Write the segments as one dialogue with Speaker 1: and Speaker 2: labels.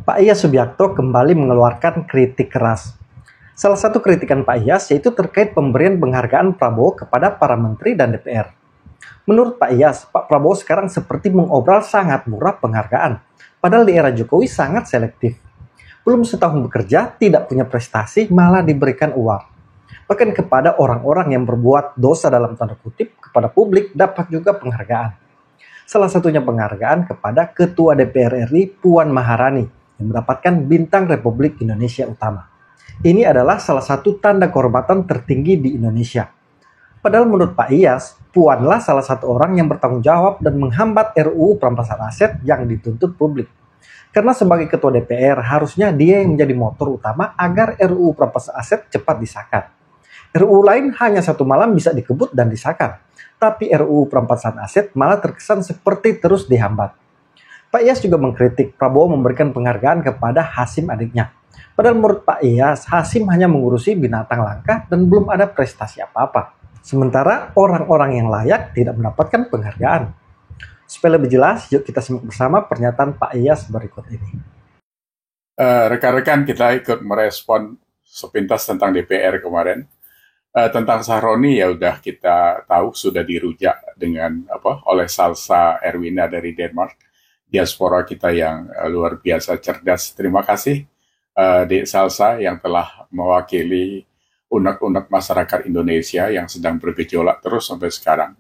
Speaker 1: Pak Iyas Subiakto kembali mengeluarkan kritik keras. Salah satu kritikan Pak Iyas yaitu terkait pemberian penghargaan Prabowo kepada para menteri dan DPR. Menurut Pak Iyas, Pak Prabowo sekarang seperti mengobral sangat murah penghargaan, padahal di era Jokowi sangat selektif. Belum setahun bekerja, tidak punya prestasi, malah diberikan uang. Bahkan kepada orang-orang yang berbuat dosa dalam tanda kutip kepada publik dapat juga penghargaan. Salah satunya penghargaan kepada Ketua DPR RI Puan Maharani yang mendapatkan Bintang Republik Indonesia Utama. Ini adalah salah satu tanda kehormatan tertinggi di Indonesia. Padahal menurut Pak Iyas, Puanlah salah satu orang yang bertanggung jawab dan menghambat RUU perampasan aset yang dituntut publik. Karena sebagai Ketua DPR, harusnya dia yang menjadi motor utama agar RUU perampasan aset cepat disahkan. RUU lain hanya satu malam bisa dikebut dan disahkan, tapi RUU perampasan aset malah terkesan seperti terus dihambat. Pak Iyas juga mengkritik Prabowo memberikan penghargaan kepada Hasyim adiknya. Padahal menurut Pak Iyas, Hasyim hanya mengurusi binatang langka dan belum ada prestasi apa-apa. Sementara orang-orang yang layak tidak mendapatkan penghargaan. Supaya lebih jelas, yuk kita simak bersama pernyataan Pak Iyas berikut ini.
Speaker 2: Rekan-rekan, kita ikut merespon sepintas tentang DPR kemarin. Tentang Sahroni ya udah kita tahu sudah dirujak dengan oleh Salsa Erwina dari Denmark, diaspora kita yang luar biasa cerdas. Terima kasih Dek Salsa yang telah mewakili unek-unek masyarakat Indonesia yang sedang bergejolak terus sampai sekarang.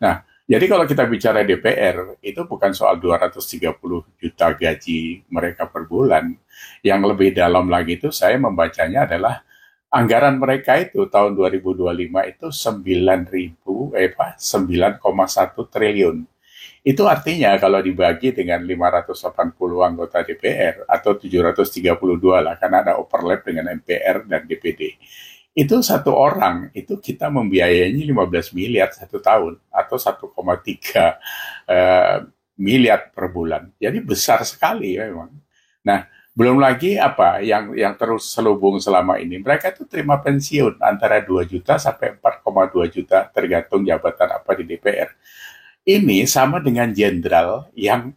Speaker 2: Nah, jadi kalau kita bicara DPR, itu bukan soal 230 juta gaji mereka per bulan. Yang lebih dalam lagi itu saya membacanya adalah anggaran mereka itu tahun 2025 itu 9,1 triliun. Itu artinya kalau dibagi dengan 580 anggota DPR atau 732 lah, karena ada overlap dengan MPR dan DPD. Itu satu orang, itu kita membiayainya 15 miliar satu tahun atau 1,3 miliar per bulan. Jadi besar sekali memang. Nah, belum lagi yang terus selubung selama ini. Mereka itu terima pensiun antara 2 juta sampai 4,2 juta tergantung jabatan apa di DPR. Ini sama dengan jenderal yang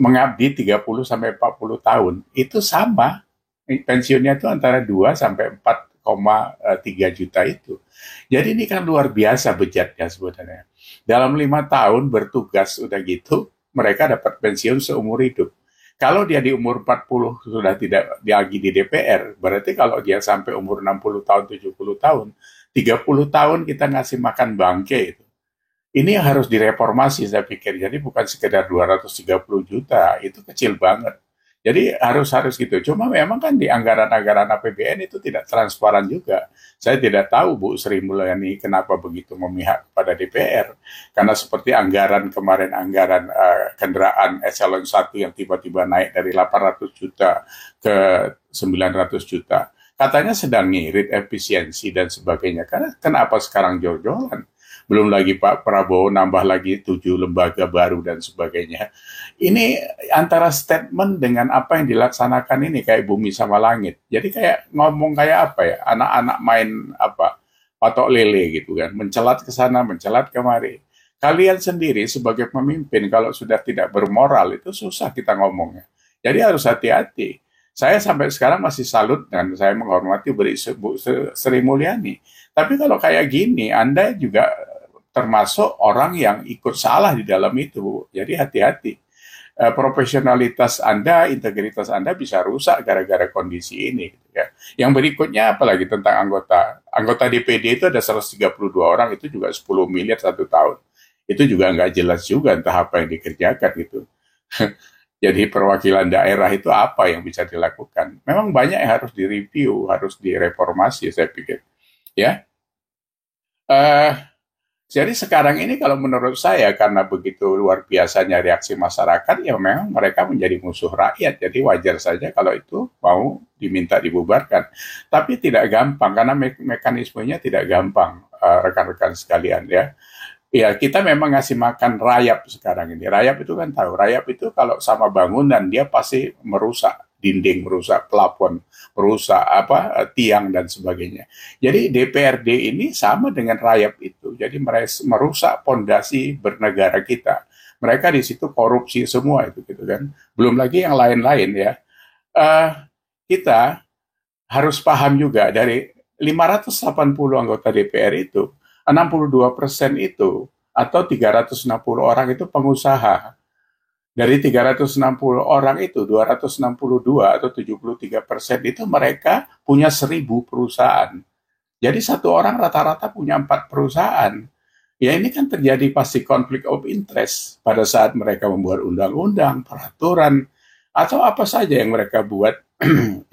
Speaker 2: mengabdi 30 sampai 40 tahun. Itu sama. Pensiunnya itu antara 2 sampai 4,3 juta itu. Jadi ini kan luar biasa bejatnya sebenarnya. Dalam 5 tahun bertugas udah gitu, mereka dapat pensiun seumur hidup. Kalau dia di umur 40 sudah tidak lagi di DPR, berarti kalau dia sampai umur 60 tahun, 70 tahun, 30 tahun kita ngasih makan bangke itu. Ini yang harus direformasi saya pikir. Jadi bukan sekedar 230 juta, itu kecil banget. Jadi harus gitu. Cuma memang kan di anggaran-anggaran APBN itu tidak transparan juga. Saya tidak tahu Bu Sri Mulyani kenapa begitu memihak kepada DPR. Karena seperti anggaran kemarin, anggaran kendaraan eselon 1 yang tiba-tiba naik dari 800 juta ke 900 juta. Katanya sedang ngirit efisiensi dan sebagainya. Karena kenapa sekarang jor-joran? Belum lagi Pak Prabowo nambah lagi 7 lembaga baru dan sebagainya. Ini antara statement dengan apa yang dilaksanakan ini kayak bumi sama langit. Jadi kayak ngomong kayak apa ya, anak-anak main patok lele gitu kan, mencelat ke sana, mencelat kemari. Kalian sendiri sebagai pemimpin kalau sudah tidak bermoral itu susah kita ngomongnya. Jadi harus hati-hati. Saya sampai sekarang masih salut dan saya menghormati Bu Sri Mulyani. Tapi kalau kayak gini, Anda juga termasuk orang yang ikut salah di dalam itu. Jadi hati-hati. Profesionalitas Anda, integritas Anda bisa rusak gara-gara kondisi ini. Ya. Yang berikutnya apalagi tentang anggota DPD itu ada 132 orang, itu juga 10 miliar satu tahun. Itu juga nggak jelas juga entah apa yang dikerjakan gitu. Jadi perwakilan daerah itu apa yang bisa dilakukan? Memang banyak yang harus direview, harus direformasi saya pikir. Ya. Jadi sekarang ini kalau menurut saya karena begitu luar biasanya reaksi masyarakat, ya memang mereka menjadi musuh rakyat. Jadi wajar saja kalau itu mau diminta dibubarkan. Tapi tidak gampang karena mekanismenya tidak gampang, rekan-rekan sekalian ya. Ya kita memang ngasih makan rayap sekarang ini. Rayap itu kan tahu, rayap itu kalau sama bangunan dia pasti merusak dinding, merusak plafon, merusak tiang dan sebagainya. Jadi DPRD ini sama dengan rayap itu. Jadi merusak pondasi bernegara kita. Mereka di situ korupsi semua itu gitu kan. Belum lagi yang lain-lain ya. Eh, kita harus paham juga dari 580 anggota DPR itu, 62% itu atau 360 orang itu pengusaha. Dari 360 orang itu, 262 atau 73% itu mereka punya 1.000 perusahaan. Jadi satu orang rata-rata punya 4 perusahaan. Ya ini kan terjadi pasti konflik of interest pada saat mereka membuat undang-undang, peraturan, atau apa saja yang mereka buat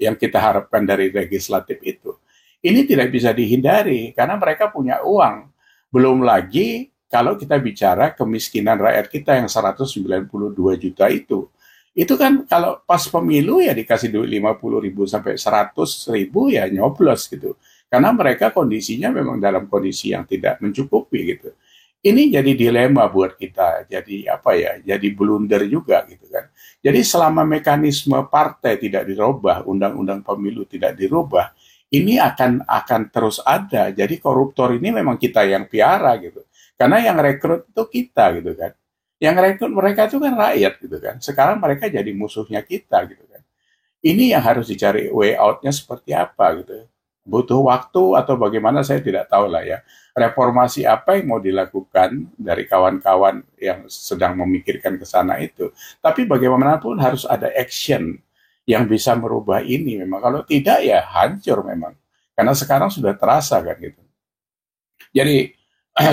Speaker 2: yang kita harapkan dari legislatif itu. Ini tidak bisa dihindari karena mereka punya uang. Belum lagi kalau kita bicara kemiskinan rakyat kita yang 192 juta itu kan kalau pas pemilu ya dikasih duit 50.000 sampai 100.000 ya nyoblos gitu. Karena mereka kondisinya memang dalam kondisi yang tidak mencukupi gitu. Ini jadi dilema buat kita, jadi apa ya, jadi blunder juga gitu kan. Jadi selama mekanisme partai tidak dirubah, undang-undang pemilu tidak dirubah, ini akan terus ada. Jadi koruptor ini memang kita yang piara gitu. Karena yang rekrut itu kita gitu kan. Yang rekrut mereka itu kan rakyat gitu kan. Sekarang mereka jadi musuhnya kita gitu kan. Ini yang harus dicari way out-nya seperti apa gitu. Butuh waktu atau bagaimana saya tidak tahu lah ya. Reformasi apa yang mau dilakukan dari kawan-kawan yang sedang memikirkan ke sana itu. Tapi bagaimanapun harus ada action yang bisa merubah ini memang. Kalau tidak ya hancur memang. Karena sekarang sudah terasa kan gitu. Jadi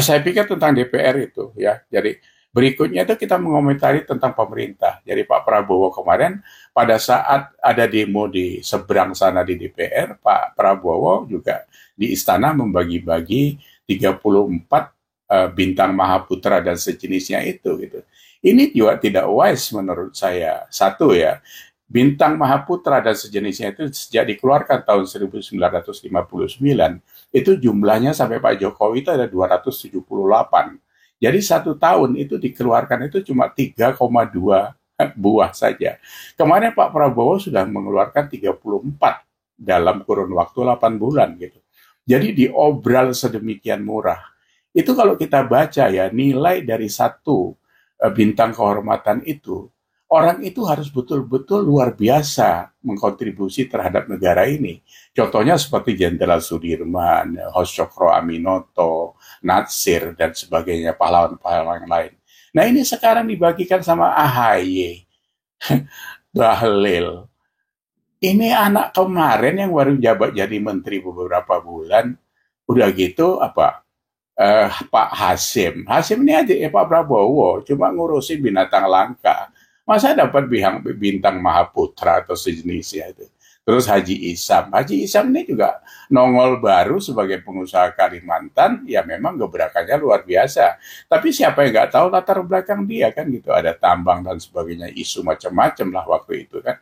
Speaker 2: saya pikir tentang DPR itu ya. Jadi berikutnya itu kita mengomentari tentang pemerintah. Jadi Pak Prabowo kemarin pada saat ada demo di seberang sana di DPR, Pak Prabowo juga di istana membagi-bagi 34 bintang Mahaputra dan sejenisnya itu gitu. Ini juga tidak wise menurut saya. Satu ya, bintang Mahaputra dan sejenisnya itu sejak dikeluarkan tahun 1959, itu jumlahnya sampai Pak Jokowi itu ada 278. Jadi satu tahun itu dikeluarkan itu cuma 3,2 buah saja. Kemarin Pak Prabowo sudah mengeluarkan 34 dalam kurun waktu 8 bulan gitu. Jadi diobral sedemikian murah. Itu kalau kita baca ya, nilai dari satu bintang kehormatan itu, orang itu harus betul-betul luar biasa mengkontribusi terhadap negara ini. Contohnya seperti Jenderal Sudirman, Hoscokro Aminoto, Natsir, dan sebagainya, pahlawan-pahlawan yang lain. Nah ini sekarang dibagikan sama AHY, Bahlil. Ini anak kemarin yang baru jabat jadi menteri beberapa bulan, udah gitu apa Pak Hasim. Hasim ini aja ya Pak Prabowo, cuma ngurusin binatang langka. Masa dapat bintang Mahaputra atau sejenisnya itu. Terus Haji Isam. Haji Isam ini juga nongol baru sebagai pengusaha Kalimantan, ya memang gebrakannya luar biasa. Tapi siapa yang nggak tahu latar belakang dia kan gitu. Ada tambang dan sebagainya, isu macam-macam lah waktu itu kan.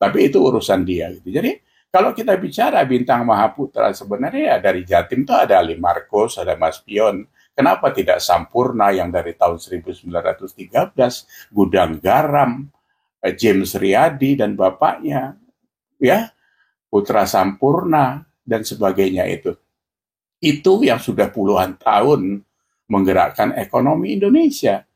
Speaker 2: Tapi itu urusan dia gitu. Jadi kalau kita bicara bintang Mahaputra sebenarnya ya dari Jatim tuh ada Ali Marcos, ada Mas Pion. Kenapa tidak Sampurna yang dari tahun 1913, Gudang Garam, James Riyadi dan bapaknya, ya, Putra Sampurna dan sebagainya itu. Itu yang sudah puluhan tahun menggerakkan ekonomi Indonesia.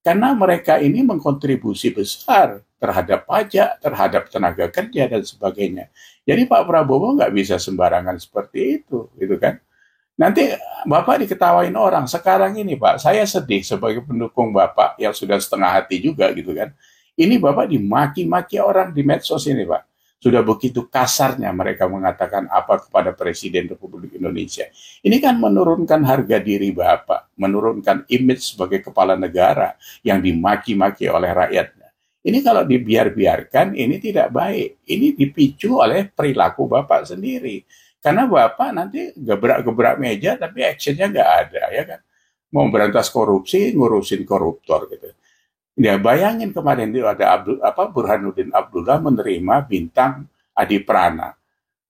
Speaker 2: Karena mereka ini mengkontribusi besar terhadap pajak, terhadap tenaga kerja dan sebagainya. Jadi Pak Prabowo nggak bisa sembarangan seperti itu, gitu kan? Nanti Bapak diketawain orang. Sekarang ini Pak, saya sedih sebagai pendukung Bapak yang sudah setengah hati juga gitu kan. Ini Bapak dimaki-maki orang di medsos ini Pak. Sudah begitu kasarnya mereka mengatakan apa kepada Presiden Republik Indonesia. Ini kan menurunkan harga diri Bapak, menurunkan image sebagai kepala negara yang dimaki-maki oleh rakyatnya. Ini kalau dibiarkan, ini tidak baik. Ini dipicu oleh perilaku Bapak sendiri. Karena Bapak nanti gebrak-gebrak meja tapi actionnya nggak ada, ya kan? Mau berantas korupsi, ngurusin koruptor gitu. Ya bayangin kemarin itu ada Burhanuddin Abdullah menerima bintang Adi Prana.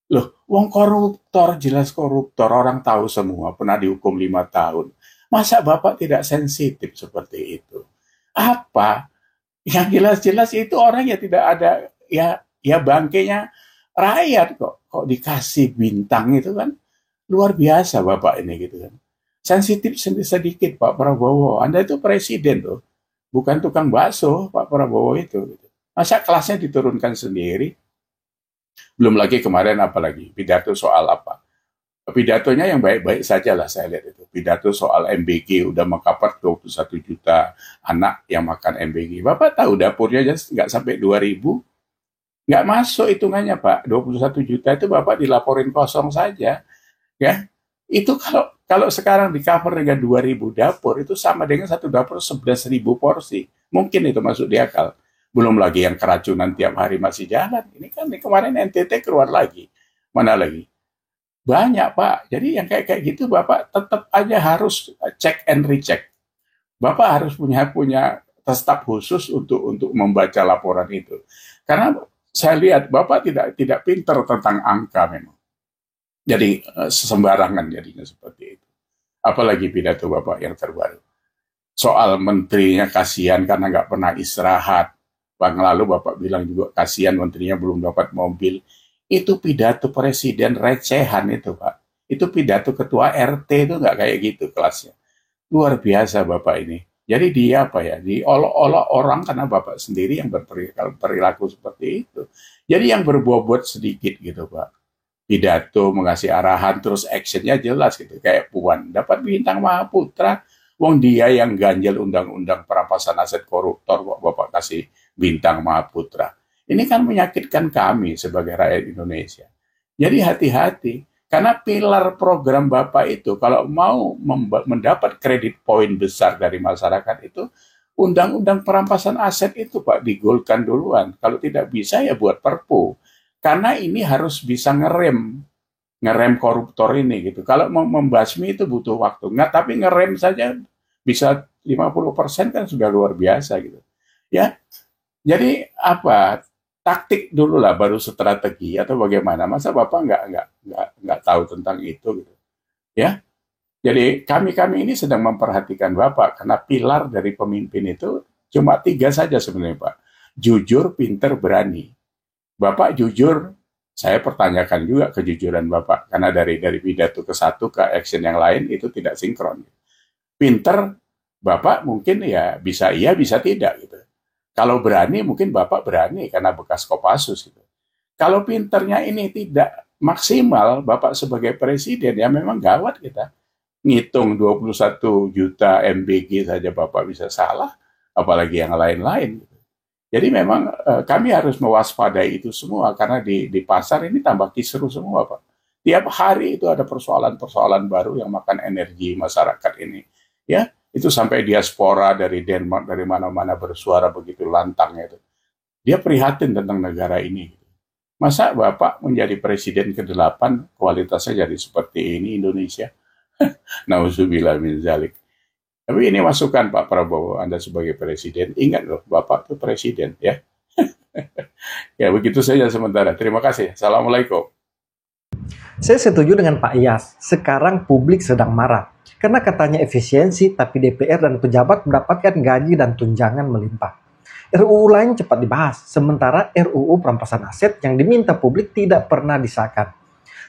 Speaker 2: Loh, wong koruptor, jelas koruptor, orang tahu semua, pernah dihukum 5 tahun. Masa Bapak tidak sensitif seperti itu? Apa? Yang jelas-jelas itu orang yang tidak ada, ya bangkainya rakyat kok dikasih bintang itu kan luar biasa Bapak ini gitu kan. Sensitif sedikit Pak Prabowo. Anda itu presiden tuh, bukan tukang bakso Pak Prabowo itu. Masa kelasnya diturunkan sendiri? Belum lagi kemarin apalagi pidato soal apa? Pidatonya yang baik-baik saja lah saya lihat itu. Pidato soal MBG udah mengcover 21 juta anak yang makan MBG. Bapak tahu dapurnya aja nggak sampai 2.000, nggak masuk hitungannya Pak. 21 juta itu Bapak dilaporin kosong saja. Ya, itu kalau kalau sekarang di cover dengan 2.000 dapur, itu sama dengan satu dapur 11.000 porsi. Mungkin itu masuk di akal. Belum lagi yang keracunan tiap hari masih jalan. Ini kan kemarin NTT keluar lagi. Mana lagi? Banyak, Pak. Jadi yang kayak gitu Bapak tetap aja harus check and recheck. Bapak harus punya staf khusus untuk membaca laporan itu. Karena saya lihat Bapak tidak pinter tentang angka memang. Jadi sembarangan jadinya seperti itu. Apalagi pidato Bapak yang terbaru. Soal menterinya kasihan karena nggak pernah istirahat. Bang lalu Bapak bilang juga kasihan menterinya belum dapat mobil. Itu pidato presiden recehan itu Pak. Itu pidato ketua RT itu nggak kayak gitu kelasnya. Luar biasa Bapak ini. Jadi dia apa ya, diolok-olok orang karena Bapak sendiri yang berperilaku seperti itu. Jadi yang berbobot sedikit gitu Pak. Pidato mengasih arahan terus actionnya jelas gitu kayak Puan dapat bintang Mahaputra, wong dia yang ganjel undang-undang perampasan aset koruptor kok Bapak kasih bintang Mahaputra. Ini kan menyakitkan kami sebagai rakyat Indonesia. Jadi hati-hati karena pilar program Bapak itu kalau mau mendapat kredit poin besar dari masyarakat itu undang-undang perampasan aset itu Pak digolkan duluan. Kalau tidak bisa ya buat perpu. Karena ini harus bisa ngerem koruptor ini gitu. Kalau mau membasmi itu butuh waktu. Nggak, tapi ngerem saja bisa 50% kan sudah luar biasa gitu. Ya, jadi apa? Taktik dulu lah, baru strategi atau bagaimana? Masa Bapak nggak tahu tentang itu gitu. Ya, jadi kami ini sedang memperhatikan Bapak karena pilar dari pemimpin itu cuma 3 saja sebenarnya Pak. Jujur, pinter, berani. Bapak jujur, saya pertanyakan juga kejujuran Bapak, karena dari pidato ke satu ke action yang lain itu tidak sinkron. Pinter, Bapak mungkin ya bisa iya, bisa tidak gitu. Kalau berani, mungkin Bapak berani karena bekas Kopassus gitu. Kalau pinternya ini tidak maksimal, Bapak sebagai presiden ya memang gawat kita. Ngitung 21 juta MBG saja Bapak bisa salah, apalagi yang lain-lain gitu. Jadi memang kami harus mewaspadai itu semua karena di pasar ini tambah kisruh semua Pak. Tiap hari itu ada persoalan-persoalan baru yang makan energi masyarakat ini. Ya, itu sampai diaspora dari Denmark dari mana-mana bersuara begitu lantangnya itu. Dia prihatin tentang negara ini. Masa Bapak menjadi presiden ke-8 kualitasnya jadi seperti ini Indonesia? Nauzubillah min zalik. Tapi ini masukan Pak Prabowo, Anda sebagai presiden, ingat loh, Bapak itu presiden ya. Ya begitu saja sementara. Terima kasih. Assalamualaikum.
Speaker 1: Saya setuju dengan Pak Iyas. Sekarang publik sedang marah. Karena katanya efisiensi, tapi DPR dan pejabat mendapatkan gaji dan tunjangan melimpah. RUU lain cepat dibahas, sementara RUU perampasan aset yang diminta publik tidak pernah disahkan.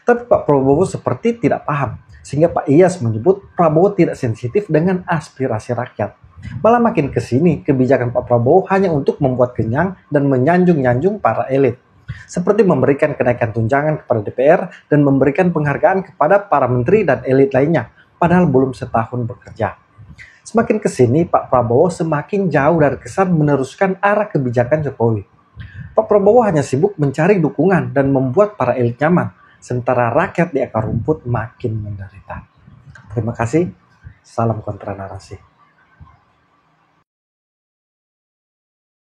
Speaker 1: Tapi Pak Prabowo seperti tidak paham. Sehingga Pak Iyas menyebut Prabowo tidak sensitif dengan aspirasi rakyat. Malah makin kesini, kebijakan Pak Prabowo hanya untuk membuat kenyang dan menyanjung-nyanjung para elit. Seperti memberikan kenaikan tunjangan kepada DPR dan memberikan penghargaan kepada para menteri dan elit lainnya, padahal belum setahun bekerja. Semakin kesini, Pak Prabowo semakin jauh dari kesan meneruskan arah kebijakan Jokowi. Pak Prabowo hanya sibuk mencari dukungan dan membuat para elit nyaman, sementara rakyat di akar rumput makin menderita. Terima kasih. Salam kontra narasi.